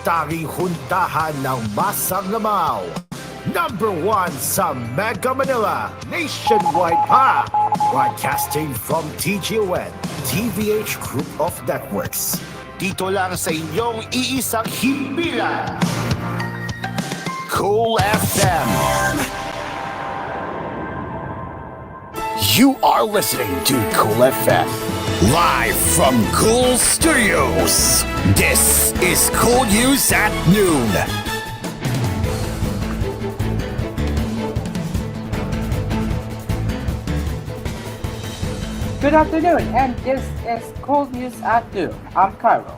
tanging huntahan ng Masaglamaw. Number 1 sa Mega Manila, nationwide pa. Broadcasting from TGON, TVH Group of Networks. Dito lang sa inyong iisang himpilan. Cool FM. You are listening to Cool FM. Live from Cool Studios. This is Cool News at Noon. Good afternoon, and this is Cold News at Noon. I'm Cairo.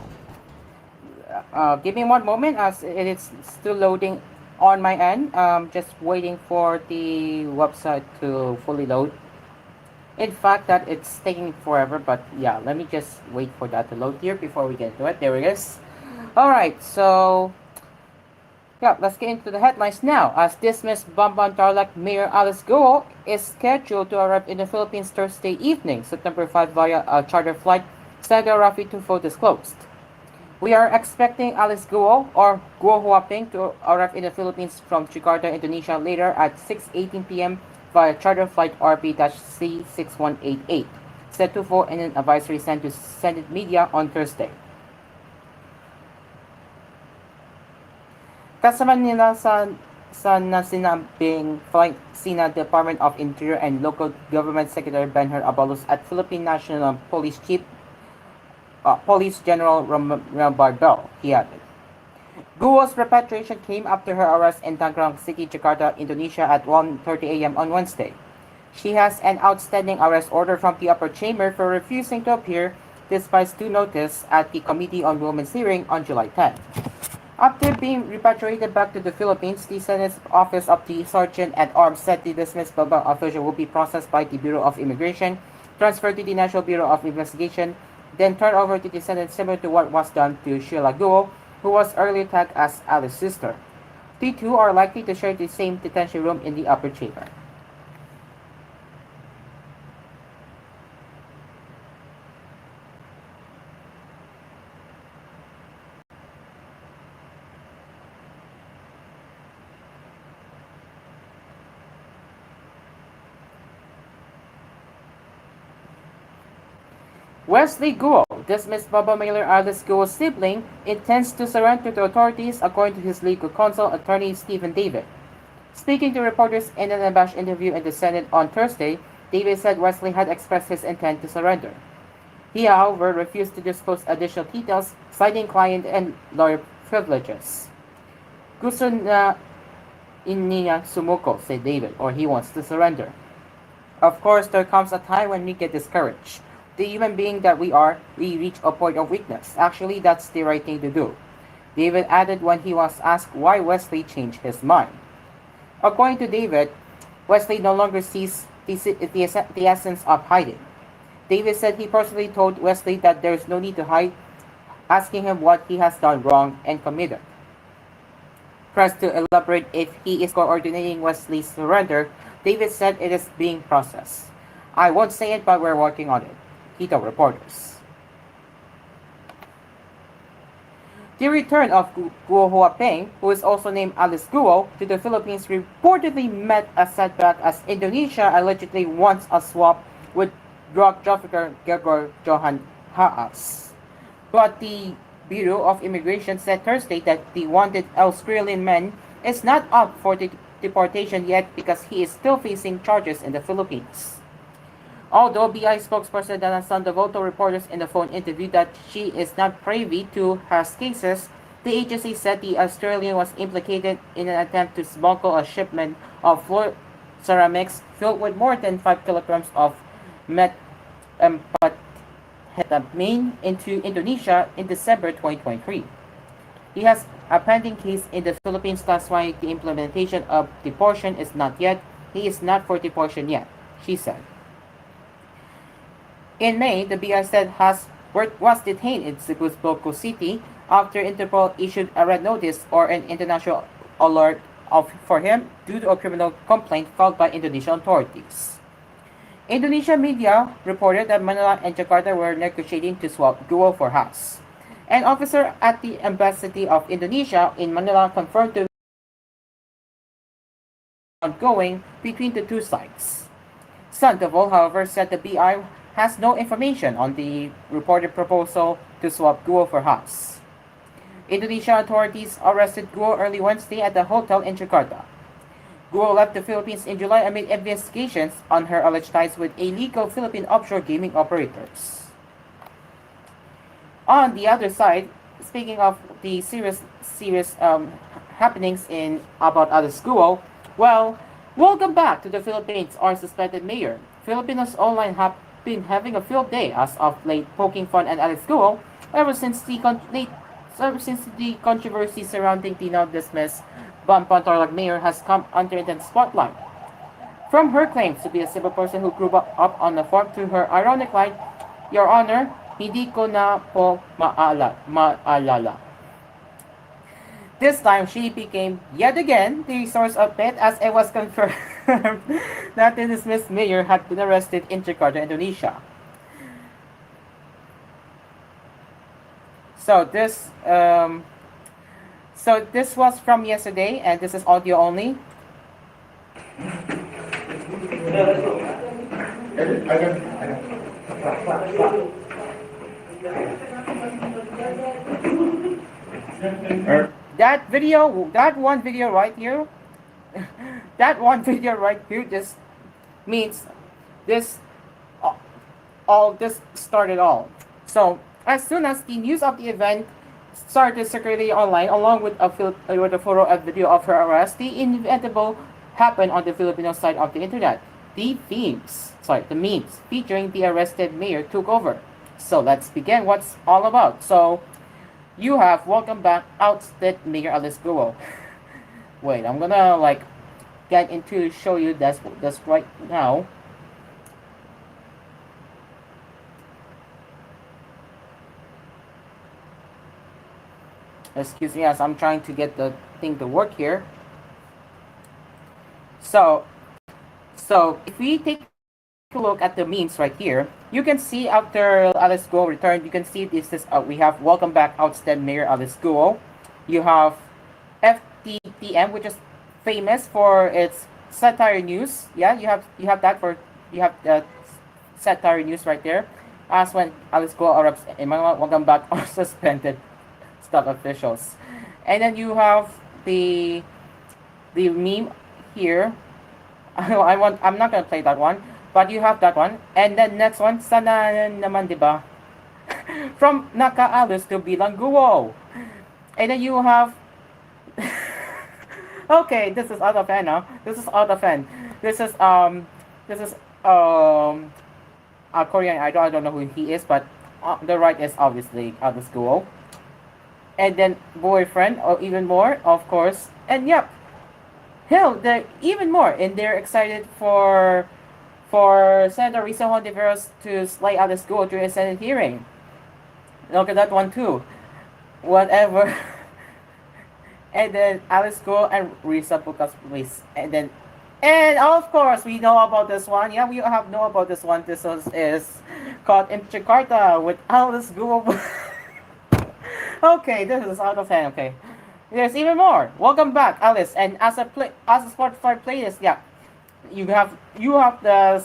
Give me one moment as it is still loading on my end. Just waiting for the website to fully load. In fact, that it's taking forever, but yeah, let me just wait for that to load here before we get to it. There it is. Alright, so yeah, let's get into the headlines now. As dismissed Bamban Tarlac Mayor Alice Guo is scheduled to arrive in the Philippines Thursday evening, September 5 via a charter flight, Senator Rafi Tulfo disclosed. We are expecting Alice Guo or Guo Huaping to arrive in the Philippines from Jakarta, Indonesia later at 6:18 p.m. via charter flight RP-C6188, said Tulfo in an advisory sent to Senate media on Thursday. Kasama nila sa nasinabing flight sina Department of Interior and Local Government Secretary Benher Abalos at Philippine National Police Chief Police General Barbel, he added. Guo's repatriation came after her arrest in Tangerang City, Jakarta, Indonesia at 1:30 a.m. on Wednesday. She has an outstanding arrest order from the upper chamber for refusing to appear despite due notice at the Committee on Women's hearing on July 10. After being repatriated back to the Philippines, the Senate's Office of the Sergeant-at-Arms said the dismissed Bambang official will be processed by the Bureau of Immigration, transferred to the National Bureau of Investigation, then turned over to the Senate similar to what was done to Sheila Guo, who was earlier tagged as Alice's sister. The two are likely to share the same detention room in the upper chamber. Wesley Guo, dismissed Baba Mayor Alice Guo's sibling, intends to surrender to authorities according to his legal counsel, attorney Stephen David. Speaking to reporters in an unabashed interview in the Senate on Thursday, David said Wesley had expressed his intent to surrender. He, however, refused to disclose additional details, citing client and lawyer privileges. Gusto na niya sumuko, said David, or he wants to surrender. Of course, there comes a time when we get discouraged. The human being that we are, we reach a point of weakness. Actually, that's the right thing to do. David added when he was asked why Wesley changed his mind. According to David, Wesley no longer sees the essence of hiding. David said he personally told Wesley that there is no need to hide, asking him what he has done wrong and committed. Pressed to elaborate if he is coordinating Wesley's surrender, David said it is being processed. I won't say it, but we're working on it, he told reporters. The return of Guo Huaping, who is also named Alice Guo, to the Philippines reportedly met a setback as Indonesia allegedly wants a swap with drug trafficker Gregor Johan Haas. But the Bureau of Immigration said Thursday that the wanted Australian man is not up for deportation yet because he is still facing charges in the Philippines. Although BI spokesperson Dana Sandoval told reporters in the phone interview that she is not privy to Haas cases, the agency said the Australian was implicated in an attempt to smuggle a shipment of floor ceramics filled with more than 5 kilograms of methamphetamine into Indonesia in December 2023. He has a pending case in the Philippines, that's why the implementation of deportation is not yet. He is not for deportation yet, she said. In May, the BI said Haas was detained in Cebu's Boco City after Interpol issued a red notice or an international alert for him due to a criminal complaint filed by Indonesian authorities. Indonesian media reported that Manila and Jakarta were negotiating to swap Guo for Haas. An officer at the Embassy of Indonesia in Manila confirmed to ongoing between the two sides. Sandoval, however, said the BI has no information on the reported proposal to swap Guo for Haas. Indonesia authorities arrested Guo early Wednesday at a hotel in Jakarta. Guo left the Philippines in July amid investigations on her alleged ties with illegal Philippine offshore gaming operators. On the other side, speaking of the serious happenings in about Alice Guo, well, welcome back to the Philippines, our suspended mayor. Filipinos online have been having a field day as of late, poking fun at Alice Guo ever since the controversy surrounding the now dismissed Bamban Tarlac mayor has come under intense spotlight. From her claims to be a civil person who grew up on a farm to her ironic line, Your Honor, hindi ko na po maalala. This time, she became, yet again, the source of it as it was confirmed that the dismissed mayor had been arrested in Jakarta, Indonesia. So this was from yesterday, and this is audio only. That one video right here, that one video right here just means this, all this started all. So as soon as the news of the event started circulating online, along with a photo and video of her arrest, the inevitable happened on the Filipino side of the internet. The memes featuring the arrested mayor took over. So let's begin what's all about. So you have welcome back ousted Mayor Alice Guo. Wait, I'm gonna get into show you this right now. Excuse me as I'm trying to get the thing to work here. So if we take a look at the memes right here, you can see after Alice Guo returned, you can see this is we have welcome back ousted Mayor Alice Guo. You have FTTM, which is famous for its satire news. Yeah, you have the satire news right there. As when Alice Guo arrives in Manila, welcome back or suspended staff officials. And then you have the meme here. I'm not gonna play that one, but you have that one. And then next one, sana naman diba? From nakaalis to bilang Guo. And then you have okay, this is out of hand now. This is out of hand. This is a Korean idol. I don't know who he is, but the right is obviously Alice Guo. And then boyfriend, or even more, of course. And yep, hell, they're even more, and they're excited for Senator Risa Hontiveros to slay Alice Guo during a Senate hearing. Look at that one too. Whatever. And then Alice Guo and Risa Bukas please. And of course we know about this one. Yeah, we have know about this one. This is caught in Jakarta with Alice Guo. Okay, this is out of hand. Okay, there's even more. Welcome back, Alice. And as a Spotify playlist, yeah, you have the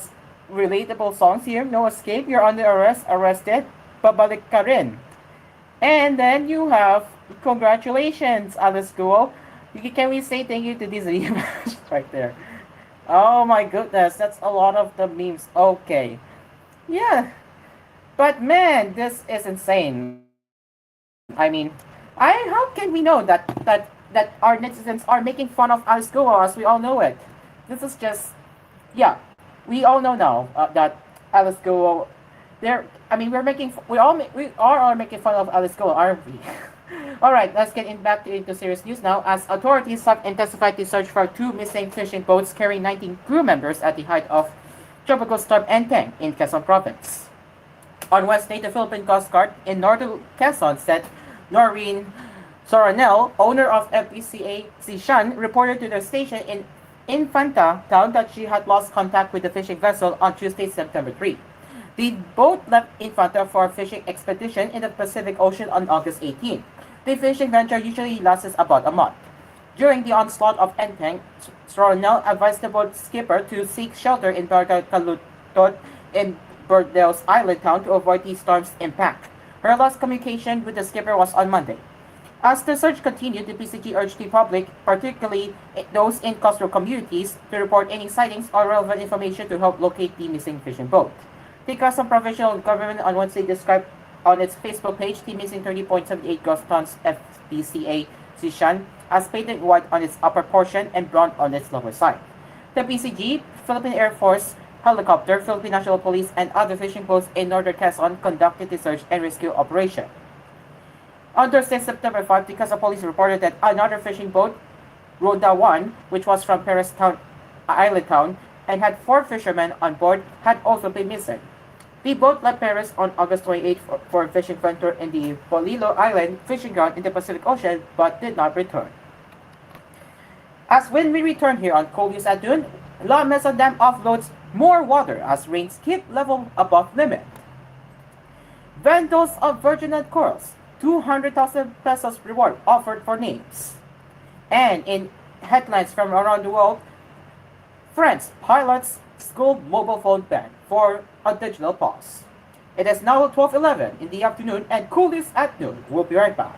relatable songs here. No escape. You're under arrest. Arrested. Babalik ka rin. And then you have congratulations, Alice Guo. Can we say thank you to these images right there? Oh my goodness, that's a lot of the memes. Okay, yeah, but man, this is insane. I mean, how can we know that our netizens are making fun of Alice Guo as we all know it? This is just, yeah, we all know now that Alice Guo. We are all making fun of Alice Guo, aren't we? All right, let's get back into serious news now. As authorities have intensified the search for two missing fishing boats carrying 19 crew members at the height of Tropical Storm Enteng in Quezon Province. On Wednesday, the Philippine Coast Guard in northern Quezon said Noreen Soranel, owner of FPCA Sishan, reported to the station in Infanta town that she had lost contact with the fishing vessel on Tuesday, September 3. The boat left Infanta for a fishing expedition in the Pacific Ocean on August 18. The fishing venture usually lasts about a month. During the onslaught of Enteng, Stronel advised the boat skipper to seek shelter in Barca Kalutot in Bordeaux's island town to avoid the storm's impact. Her last communication with the skipper was on Monday. As the search continued, the PCG urged the public, particularly those in coastal communities, to report any sightings or relevant information to help locate the missing fishing boat. The Customs Provincial Government on Wednesday described on its Facebook page the missing 30.78 gross tons FBCA Sishan as painted white on its upper portion and brown on its lower side. The PCG, Philippine Air Force, helicopter, Philippine National Police, and other fishing boats in northern Quezon conducted the search and rescue operation. On Thursday, September 5, the Quezon Police reported that another fishing boat, Roda 1, which was from Perez Town, Island Town, and had 4 fishermen on board, had also been missing. The boat left Perez on August 28 for a fishing venture in the Polillo Island fishing ground in the Pacific Ocean, but did not return. As when we return here on koolNews at noon, La Mesa Dam offloads more water as rains keep level above limit. Vendors of virgin and corals, 200,000 pesos reward offered for names. And in headlines from around the world, France pilots school mobile phone ban for a digital pause. It is now 12:11 in the afternoon and koolNews at noon. We'll be right back.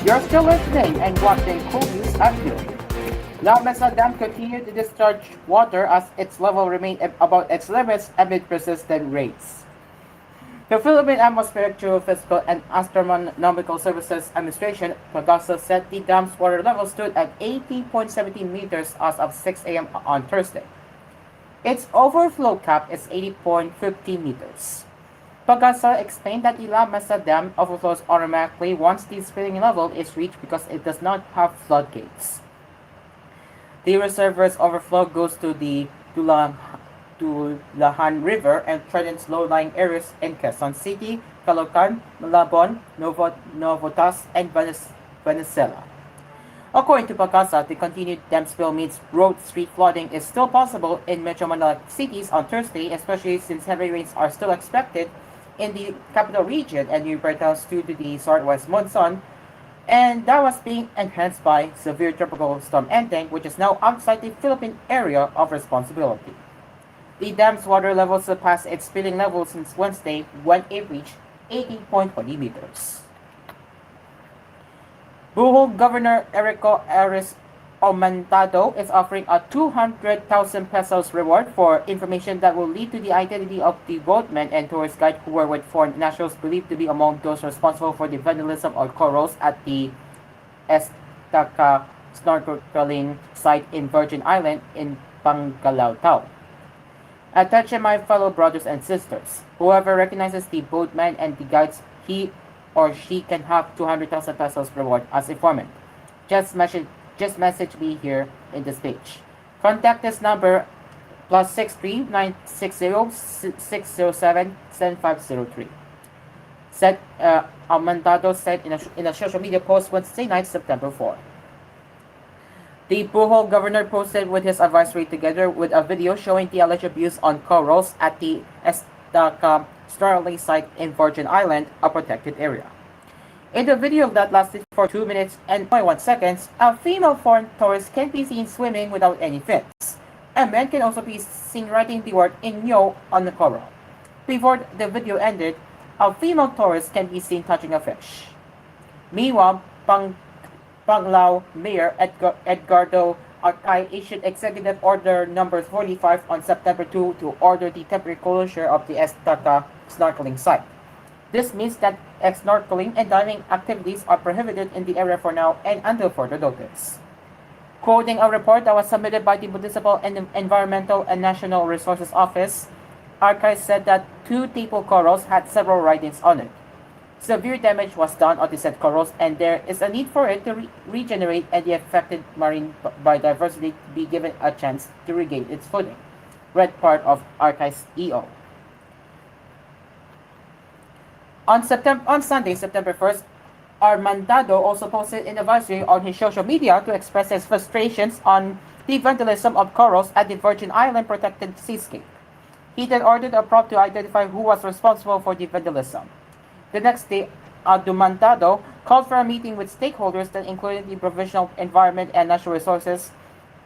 You're still listening and watching koolNews at noon. La Mesa Dam continued to discharge water as its level remained above its limits amid persistent rains. The Philippine Atmospheric Geophysical and Astronomical Services Administration, PAGASA, said the dam's water level stood at 80.17 meters as of 6 a.m. on Thursday. Its overflow cap is 80.50 meters. PAGASA explained that the La Mesa Dam overflows automatically once the spilling level is reached because it does not have floodgates. The reservoir's overflow goes to the Tulahan River and threatens low-lying areas in Quezon City, Caloocan, Malabon, Novotas, and Venezuela. According to PAGASA, the continued dam spill means road street flooding is still possible in Metro Manila cities on Thursday, especially since heavy rains are still expected in the capital region and nearby towns due to the southwest monsoon, and that was being enhanced by severe tropical storm Enteng, which is now outside the Philippine area of responsibility. The dam's water level surpassed its spilling level since Wednesday when it reached 18.20 meters. Bohol Governor Erico Aris Aumentado is offering a 200,000 pesos reward for information that will lead to the identity of the boatman and tourist guide who were with foreign nationals believed to be among those responsible for the vandalism or corals at the Estaca snorkeling site in Virgin Island in Pangalao. Attention, my fellow brothers and sisters. Whoever recognizes the boatman and the guides, he or she can have 200,000 pesos reward as informant. Just message me here in this page. Contact this number +63 960 607 7503. Said Aumentado said in a social media post Wednesday night, September 4. The Bohol governor posted with his advisory together with a video showing the alleged abuse on corals at the Estaca snorkeling site in Virgin Island, a protected area. In the video that lasted for 2 minutes and 21 seconds, a female foreign tourist can be seen swimming without any fins. A man can also be seen writing the word Inyo on the coral. Before the video ended, a female tourist can be seen touching a fish. Meanwhile, Panglao Mayor Edgardo Arcay issued Executive Order Number 45 on September 2 to order the temporary closure of the Estaca snorkeling site. This means that snorkeling and diving activities are prohibited in the area for now and until further notice. Quoting a report that was submitted by the Municipal and Environmental and National Resources Office, Arcay said that 2 tapo corals had several writings on it. Severe damage was done on the said corals, and there is a need for it to regenerate and the affected marine biodiversity be given a chance to regain its footing, read part of Arcay's EO. On Sunday, September 1st, Aumentado also posted an advisory on his social media to express his frustrations on the vandalism of corals at the Virgin Island protected seascape. He then ordered a probe to identify who was responsible for the vandalism. The next day, Aumentado called for a meeting with stakeholders that included the Provincial Environment and Natural Resources,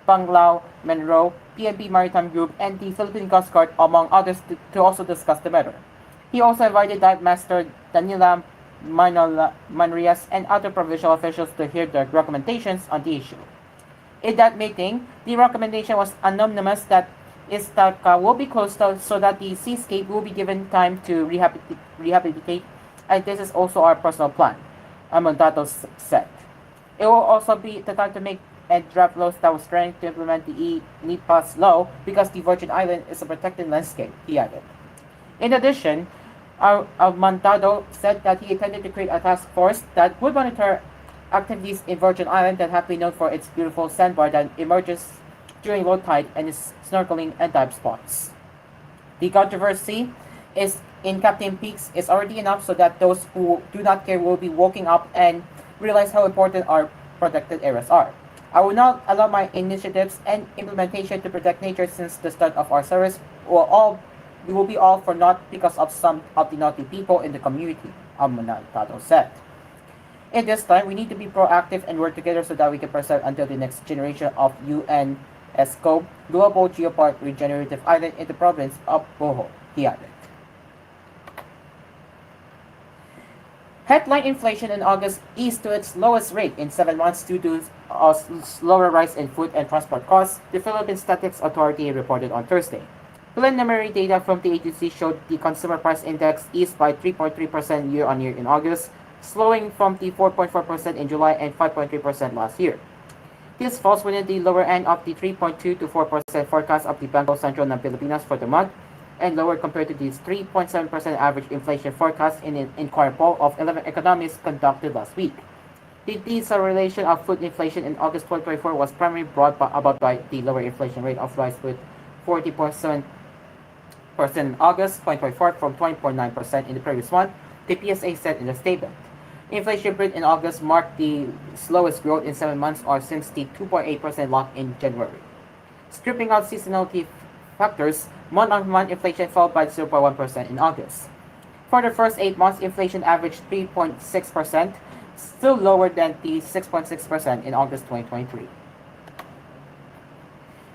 Panglao, Monroe, PNP Maritime Group, and the Philippine Coast Guard, among others, to also discuss the matter. He also invited Dive Master Danila Manrias and other provincial officials to hear their recommendations on the issue. In that meeting, the recommendation was anonymous that Estaca will be closed so that the seascape will be given time to rehabilitate, and this is also our personal plan, Aumentado said. It will also be the time to make and draft laws that was trying to implement the NIPAS law because the Virgin Island is a protected landscape, he added. In addition, Aumentado said that he intended to create a task force that would monitor activities in Virgin Island that have been known for its beautiful sandbar that emerges during low tide and its snorkeling and dive spots. The controversy is in Captain Peaks is already enough so that those who do not care will be waking up and realize how important our protected areas are. I will not allow my initiatives and implementation to protect nature since the start of our service we will be all for naught because of some of the naughty people in the community, Aumentado said. In this time, we need to be proactive and work together so that we can preserve until the next generation of UNESCO Global Geopark Regenerative Island in the province of Bohol, he added. Headline inflation in August eased to its lowest rate in 7 months due to a slower rise in food and transport costs, the Philippine Statistics Authority reported on Thursday. Preliminary data from the agency showed the consumer price index eased by 3.3% year-on-year in August, slowing from the 4.4% in July and 5.3% last year. This falls within the lower end of the 3.2 to 4% forecast of the Bangko Sentral ng Pilipinas for the month, and lower compared to the 3.7% average inflation forecast in an inquiry poll of 11 economists conducted last week. The deceleration of food inflation in August 2024 was primarily brought about by the lower inflation rate of rice with 40.7% in August 2024 from 20.9% in the previous month, the PSA said in a statement. Inflation rate in August marked the slowest growth in 7 months or since the 2.8% lock in January. Stripping out seasonality factors, month-on-month inflation fell by 0.1% in August. For the first 8 months, inflation averaged 3.6%, still lower than the 6.6% in August 2023.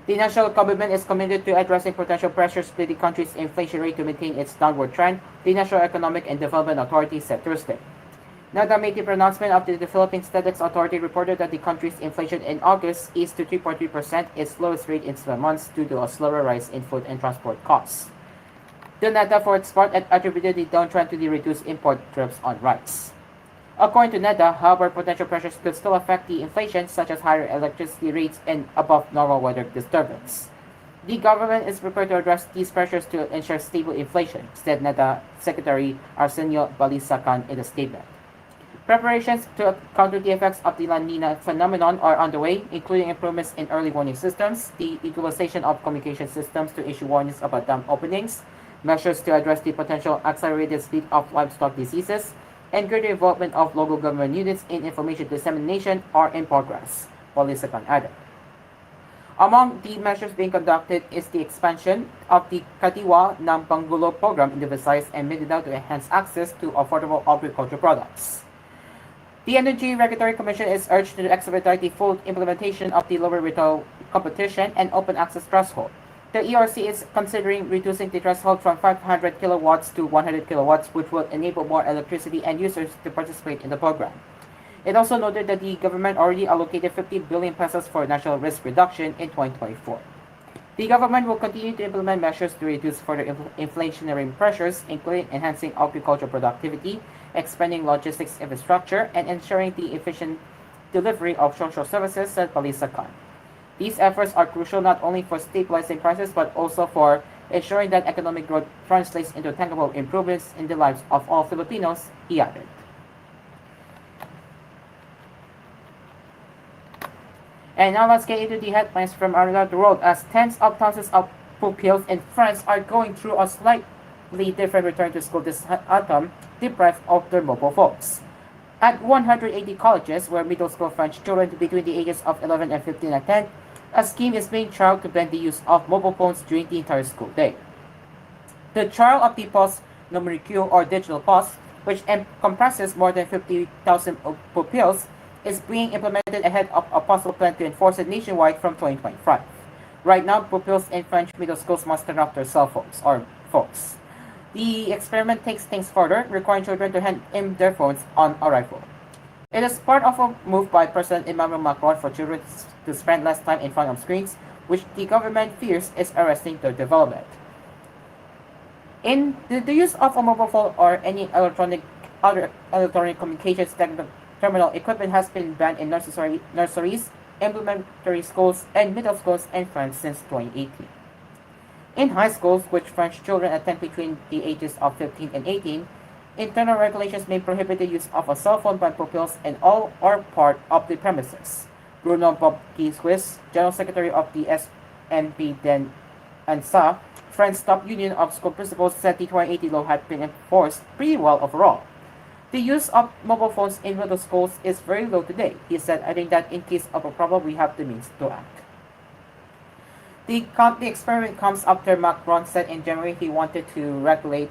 The national government is committed to addressing potential pressures to the country's inflation rate to maintain its downward trend, the National Economic and Development Authority said Thursday. NADA made the pronouncement after the Philippine Statistics Authority reported that the country's inflation in August eased to 3.3%, its lowest rate in 7 months due to a slower rise in food and transport costs. The NADA, for its part, attributed the downtrend to the reduced import tariffs on rice. According to NADA, however, potential pressures could still affect the inflation, such as higher electricity rates and above normal weather disturbance. The government is prepared to address these pressures to ensure stable inflation, said NADA Secretary Arsenio Balisacan in a statement. Preparations to counter the effects of the La Nina phenomenon are underway, including improvements in early warning systems, the utilization of communication systems to issue warnings about dam openings, measures to address the potential accelerated speed of livestock diseases, and greater involvement of local government units in information dissemination are in progress, Balisacan added. Among the measures being conducted is the expansion of the Katiwa ng Pangulo program in the Visayas and Mindanao to enhance access to affordable agricultural products. The Energy Regulatory Commission is urged to expedite the full implementation of the lower retail competition and open access threshold. The ERC is considering reducing the threshold from 500 kilowatts to 100 kilowatts, which will enable more electricity end users to participate in the program. It also noted that the government already allocated 50 billion pesos for national risk reduction in 2024. The government will continue to implement measures to reduce further inflationary pressures, including enhancing agricultural productivity, expanding logistics infrastructure, and ensuring the efficient delivery of social services, said Balisacan. These efforts are crucial not only for stabilizing prices but also for ensuring that economic growth translates into tangible improvements in the lives of all Filipinos, he added. And now let's get into the headlines from around the world, as tens of thousands of pupils in France are going through a slightly different return to school this autumn, deprived of their mobile phones. At 180 colleges where middle school French children between the ages of 11 and 15 attend, a scheme is being trialed to ban the use of mobile phones during the entire school day. The trial of the Post Numérique or digital pause, which comprises more than 50,000 pupils, is being implemented ahead of a possible plan to enforce it nationwide from 2025. Right now, pupils in French middle schools must turn off their cell phones or phones. The experiment takes things further, requiring children to hand in their phones on arrival. It is part of a move by President Emmanuel Macron for children to spend less time in front of screens, which the government fears is arresting their development. In the use of a mobile phone or any other electronic communications terminal equipment has been banned in nurseries, elementary schools, and middle schools in France since 2018. In high schools, which French children attend between the ages of 15 and 18, internal regulations may prohibit the use of a cell phone by pupils in all or part of the premises. Bruno Bobquist, General Secretary of the SNP Den ANSA, France's top union of school principals, said the 2018 law had been enforced pretty well overall. The use of mobile phones in middle schools is very low today, he said, adding that in case of a problem, we have the means to act. The experiment comes after Macron said in January he wanted to regulate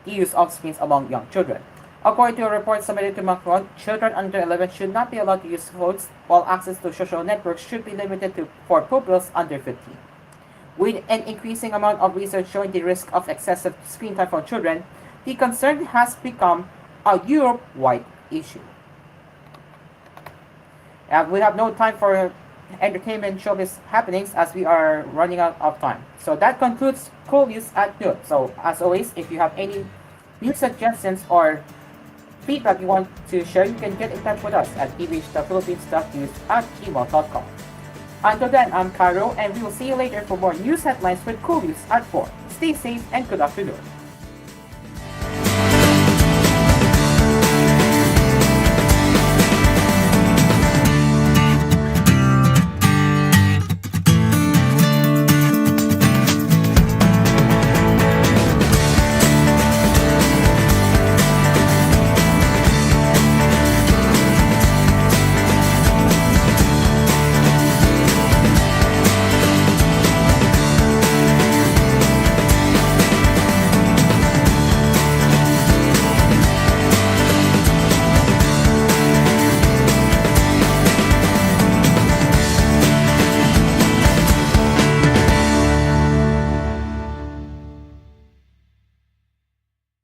the use of screens among young children. According to a report submitted to Macron, children under 11 should not be allowed to use phones, while access to social networks should be limited for pupils under 15. With an increasing amount of research showing the risk of excessive screen time for children, the concern has become a Europe-wide issue. We have no time for entertainment showbiz happenings as we are running out of time. So that concludes koolNews at noon. So as always, if you have any news suggestions or feedback you want to share, you can get in touch with us at tvhphilippines.news@gmail.com. Until then, I'm Caro, and we will see you later for more news headlines with koolNews at 4. Stay safe and good afternoon.